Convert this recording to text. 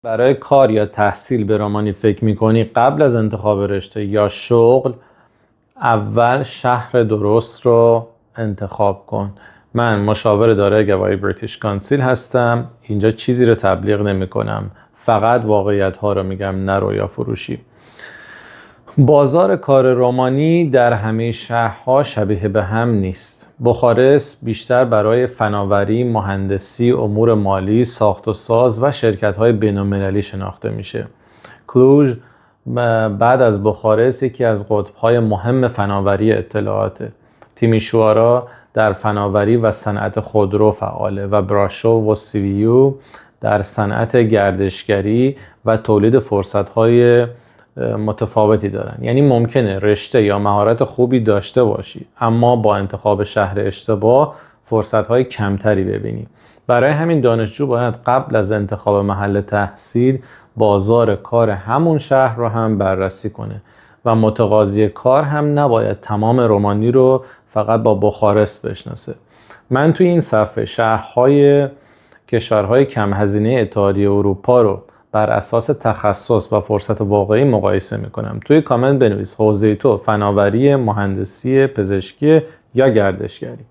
برای کار یا تحصیل به رومانی فکر میکنی قبل از انتخاب رشته یا شغل، اول شهر درست رو انتخاب کن. من مشاور دارای گواهی بریتیش کانسیل هستم. اینجا چیزی رو تبلیغ نمی کنم، فقط واقعیت ها رو میگم، نه رویا فروشی. بازار کار رومانی در همه شهرها شبیه به هم نیست. بخارست بیشتر برای فناوری، مهندسی، امور مالی، ساخت و ساز و شرکت‌های بین‌المللی شناخته میشه. کلوژ بعد از بخارست یکی از قطب‌های مهم فناوری اطلاعاته. تیمیشوارا در فناوری و صنعت خودرو فعاله و براشوو و سیویو در صنعت گردشگری و تولید فرصت‌های متفاوتی دارن. یعنی ممکنه رشته یا مهارت خوبی داشته باشی اما با انتخاب شهر اشتباه فرصت‌های کمتری ببینی. برای همین دانشجو باید قبل از انتخاب محل تحصیل بازار کار همون شهر رو هم بررسی کنه و متقاضی کار هم نباید تمام رومانی رو فقط با بخارست بشناسه. من توی این صفحه شهرهای کشورهای کم هزینه اتحادیه اروپا رو بر اساس تخصص و فرصت واقعی مقایسه میکنم. توی کامنت بنویس حوزه تو فناوری، مهندسی، پزشکی یا گردشگری.